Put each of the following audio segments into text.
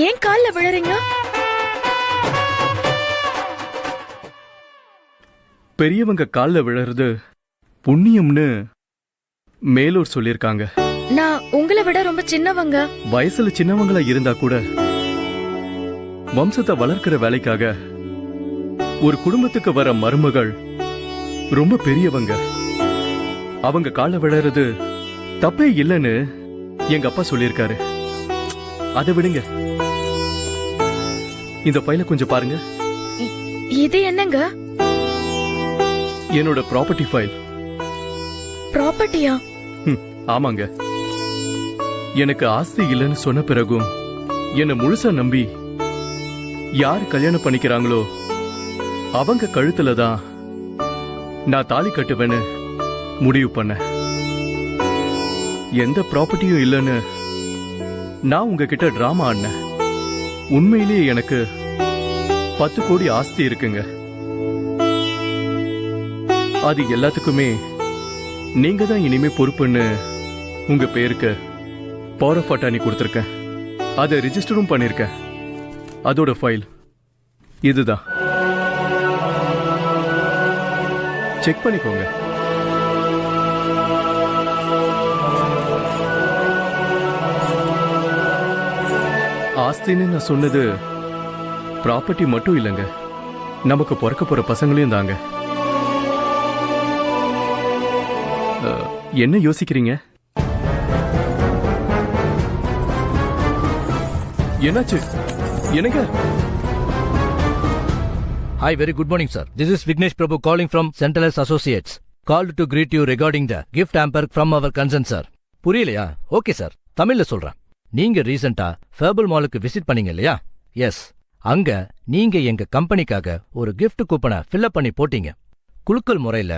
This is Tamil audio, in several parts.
ஏன் கால்ல விழறீங்க? பெரியவங்க கால்ல விழறது புண்ணியம்னு மேலூர் சொல்லிருக்காங்க. நான் உங்களை விட ரொம்ப சின்னவங்க. வயசுல சின்னவங்களா இருந்தா கூட வம்சத்தை வளர்க்கிற வேலைக்காக ஒரு குடும்பத்துக்கு வர மருமகள் ரொம்ப பெரியவங்க. அவங்க கால்ல விழறது தப்பே இல்லைன்னு எங்க அப்பா சொல்லியிருக்காரு. அதை விடுங்க, இந்த ஃபைலை கொஞ்சம் பாருங்க. இது என்னங்க? என்னோட ப்ராப்பர்ட்டி ஃபைல். ப்ராப்பர்ட்டியா? ஆமாங்க. எனக்கு ஆஸ்தி இல்லைன்னு சொன்ன பிறகும் என்னை முழுசா நம்பி யார் கல்யாணம் பண்ணிக்கிறாங்களோ அவங்க கழுத்துல தான் நான் தாலி கட்டுவேன்னு முடிவு பண்ணேன். எந்த ப்ராப்பர்ட்டியும் இல்லைன்னு நான் உங்ககிட்ட டிராமா ஆடினேன். உண்மையிலேயே எனக்கு 10 கோடி ஆஸ்தி இருக்குங்க. அது எல்லாத்துக்குமே நீங்க தான் இனிமே பொறுப்புன்னு உங்க பேருக்கு பவர் ஆஃப் அட்டார்னி கொடுத்துருக்கேன். அதை ரிஜிஸ்டரும் பண்ணிருக்கேன். அதோட ஃபைல் இதுதான். செக் பண்ணிக்கோங்க. ஆஸ்தின்னு நான் சொன்னது ப்ராப்பர்ட்டி மட்டும் இல்லைங்க, நமக்கு பிறக்க போற பசங்களையும் தாங்க. என்ன யோசிக்கிறீங்க? என்னாச்சு? என்னங்க? Hi, very good morning, sir. This is Vignesh Prabhu calling from Centralus Associates. Called to greet you regarding the gift hamper from our concern, sir. புரியலையா? ஓகே சார், தமிழ்ல சொல்றேன். நீங்க ரீசெண்டா ஃபேபிள் மாலுக்கு விசிட் பண்ணீங்க இல்லையா? எஸ். அங்க நீங்க எங்க கம்பெனிக்காக ஒரு gift கூப்பனை ஃபில்அப் பண்ணி போட்டீங்க. குலுக்கல் முறையில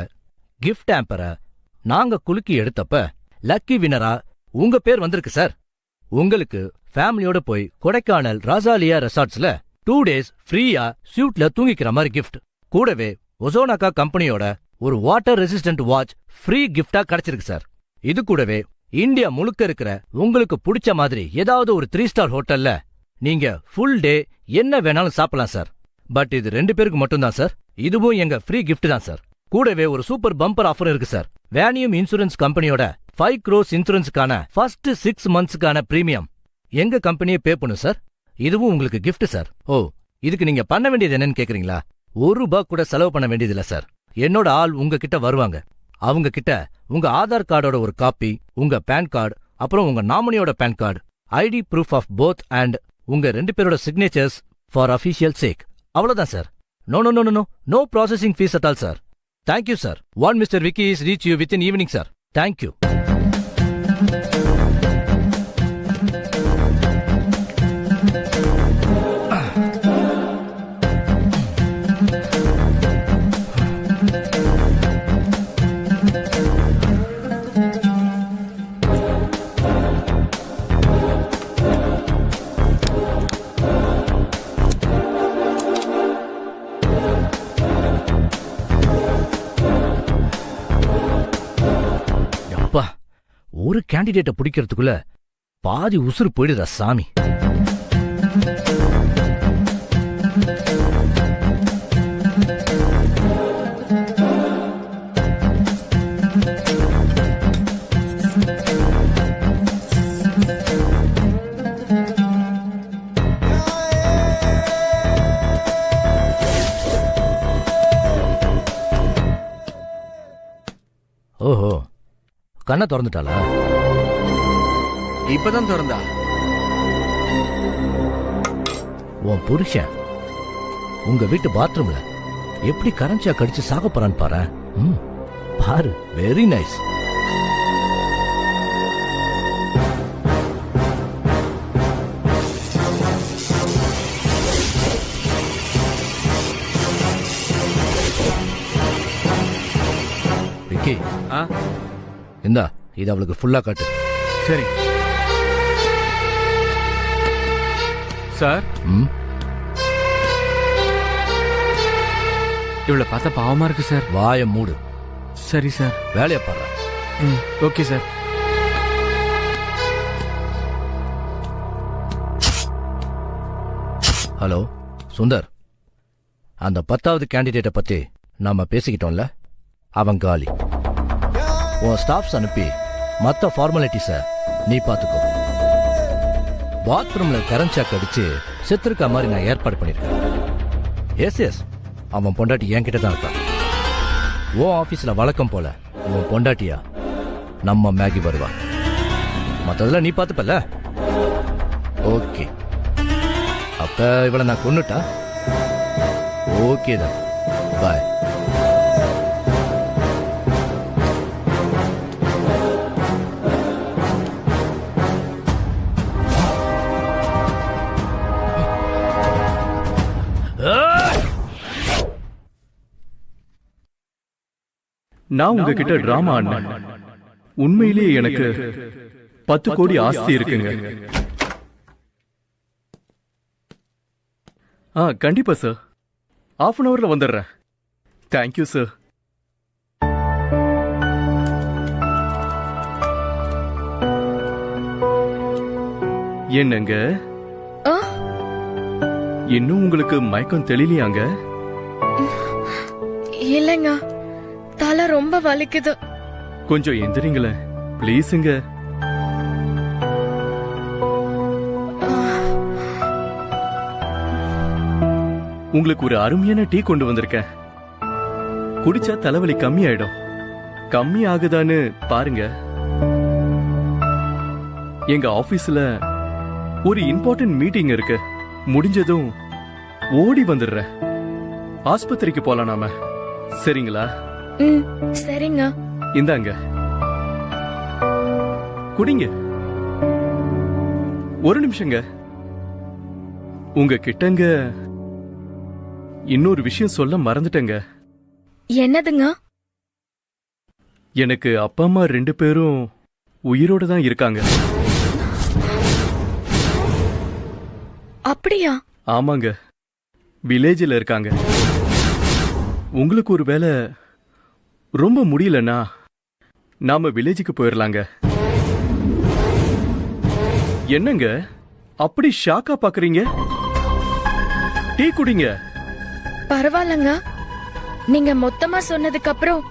கிஃப்ட் ஹேம்பரை நாங்க குலுக்கி எடுத்தப்ப லக்கி வினரா உங்க பேர் வந்திருக்கு சார். உங்களுக்கு ஃபேமிலியோட போய் கொடைக்கானல் ராசாலியா ரெசார்ட்ஸ்ல 2 days ஃப்ரீயா ஸ்யூட்ல தூங்கிக்கிற மாதிரி கிஃப்ட், கூடவே ஒசோனாக்கா கம்பெனியோட ஒரு வாட்டர் ரெசிஸ்டன்ட் வாட்ச் ஃப்ரீ கிஃப்டா கிடைச்சிருக்கு சார். இது கூடவே இந்தியா முழுக்க இருக்கிற உங்களுக்கு பிடிச்ச மாதிரி ஏதாவது ஒரு 3 ஸ்டார் ஹோட்டல்ல நீங்க ஃபுல் டே என்ன வேணாலும் சாப்பிடலாம் சார். பட் இது 2 பேருக்கு மட்டும்தான் சார். இதுவும் எங்க ஃப்ரீ கிஃப்ட் தான் சார். கூடவே ஒரு சூப்பர் பம்பர் ஆஃபர் இருக்கு சார். வேனியம் இன்சூரன்ஸ் கம்பெனியோட 5 crores இன்சூரன்ஸ்க்கான ஃபர்ஸ்ட் 6 monthsக்கான பிரீமியம் எங்க கம்பெனியே பே பண்ணும் சார். இதுவும் உங்களுக்கு கிஃப்ட் சார். ஓ, இதுக்கு நீங்க பண்ண வேண்டியது என்னன்னு கேக்குறீங்களா? ₹1 கூட செலவு பண்ண வேண்டியதில்ல சார். என்னோட ஆள் உங்ககிட்ட வருவாங்க. அவங்க கிட்ட உங்க ஆதார் கார்டோட ஒரு காப்பி, உங்க பேன் கார்டு, அப்புறம் உங்க நாமினியோட PAN card, ID proof of both and உங்க 2 பேரோட சிக்னேச்சர்ஸ் ஃபார் அஃபிஷியல் சேக். அவ்வளவுதான் sir. No no no no no processing fees at all sir. Thank you sir. One mister Vicky is reach you with in evening sir. Thank you. ஒரு கேண்டிடேட்டை பிடிக்கிறதுக்குள்ள பாதி உசுறு போயிடுதா சாமி. ஓஹோ, கண்ணை திறந்துட்டாளா? இப்பதான் திறந்தா. உன் புருஷன் உங்க வீட்டு பாத்ரூம்ல எப்படி கரன்சியா கடிச்சு சாக போறான்னு பாரு. பாரு, வெரி நைஸ். விக்கி, இந்தா இது அவளுக்கு ஃபுல்லா காட்டு. சரி சார். இவளை பார்த்தா பாவமா இருக்கு சார். வாய மூடு. சரி சார். வேலையை பாரு. Okay sir. ஹலோ சுந்தர், அந்த 10வது கேண்டிடேட்டை பத்தி நாம பேசிக்கிட்டோம்ல, அவன் காலி. உன் ஸ்டாஃப்ஸ் அனுப்பி மற்ற ஃபார்மாலிட்டிஸை நீ பார்த்துக்கோ. பாத்ரூம்ல கரண்ட் ஷாக் அடிச்சு செத்துருக்கா மாதிரி நான் ஏற்பாடு பண்ணிருக்கேன். எஸ், அவன் பொண்டாட்டி என்கிட்ட தான் இருக்கான். உன் ஆபீஸ்ல வழக்கம் போல உன் பொண்டாட்டியா நம்ம மேகி வருவா. மற்றதெல்லாம் நீ பார்த்துப்பல. ஓகே, அப்ப இவளை நான் கொன்னுட்டா? ஓகே தான், பாய். நான் உங்ககிட்ட டிராமா ஆடினேன். உண்மையிலேயே எனக்கு 10 கோடி ஆஸ்தி இருக்குங்க. கண்டிப்பா சார். 1/2 hourல வந்துடுறேன். Thank you sir. என்னங்க, ஆ, இன்னும் உங்களுக்கு மயக்கம் தெளிலையாங்க? இல்லைங்க, தலை ரொம்ப வலிக்குது. கொஞ்சம் எந்திரிங்களேன் ப்ளீஸுங்க. உங்களுக்கு ஒரு அருமையான டீ கொண்டு வந்திருக்கேன். குடிச்சா தலைவலி கம்மியாயிடும். கம்மி ஆகுதான்னு பாருங்க. எங்க ஆபீஸ்ல ஒரு இம்பார்ட்டன்ட் மீட்டிங் இருக்கு. முடிஞ்சதும் ஓடி வந்துடுறேன். ஆஸ்பத்திரிக்கு போலாம் நாம. சரிங்களா? ம், சரிங்க. இந்தாங்க, குடிங்க. ஒரு நிமிஷங்க. உங்க கிட்டங்க இன்னொரு விஷயம் சொல்ல மறந்துட்டேங்க. என்னதுங்க? எனக்கு அப்பா அம்மா 2 பேரும் உயிரோட தான் இருக்காங்க. அப்படியா? ஆமாங்க, வில்லேஜில் இருக்காங்க. உங்களுக்கு ஒரு வேளை ரொம்ப முடியலன்னா நாம வில்லேஜுக்கு போயிடலாங்க. என்னங்க அப்படி ஷாக்கா பாக்குறீங்க? டீ குடிங்க. பரவாயில்லங்க, நீங்க மொத்தமா சொன்னதுக்கு அப்புறம்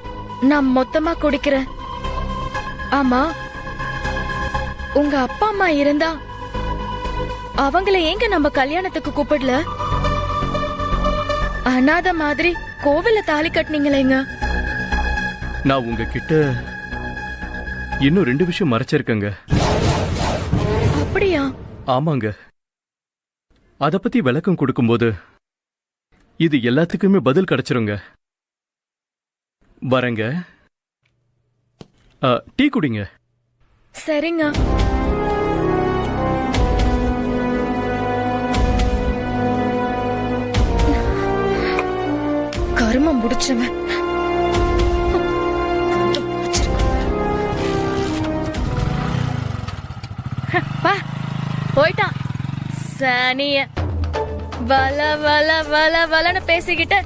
நான் மொத்தமா குடிக்கிறேன். ஆமா, உங்க அப்பா அம்மா இருந்தா அவங்கள ஏங்க நம்ம கல்யாணத்துக்கு கூப்பிடல? அனாத மாதிரி கோவில்ல தாலி கட்டினீங்களேங்க. நான் உங்ககிட்ட இன்னும் 2 விஷயம் மறைச்சிருக்கேங்க. அப்படியா? ஆமாங்க, அத பத்தி விளக்கம் கொடுக்கும்போது இது எல்லாத்துக்குமே பதில் கிடைச்சிருங்க. வரங்க. டீ குடிங்க. சரிங்க. கருமம் முடிச்சவன். போயிட்டான் சனிய. வல வல வல வலன்னு பேசிக்கிட்டு.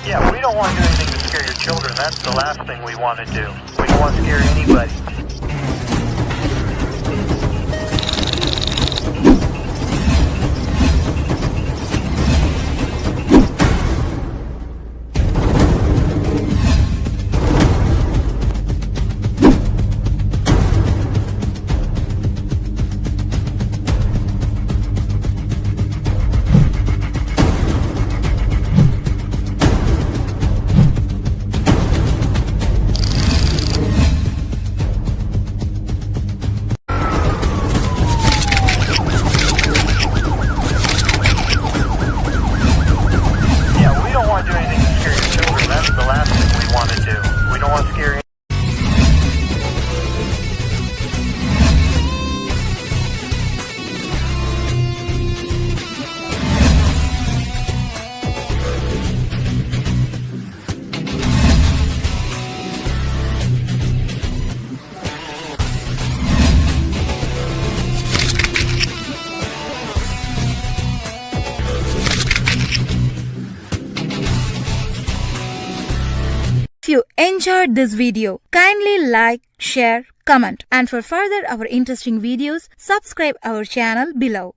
Yeah, we don't don't want to do anything to scare your children. That's the last thing we want to do. We don't want to scare anybody. If you enjoyed this video, kindly like, share, comment, and for further our interesting videos, subscribe our channel below.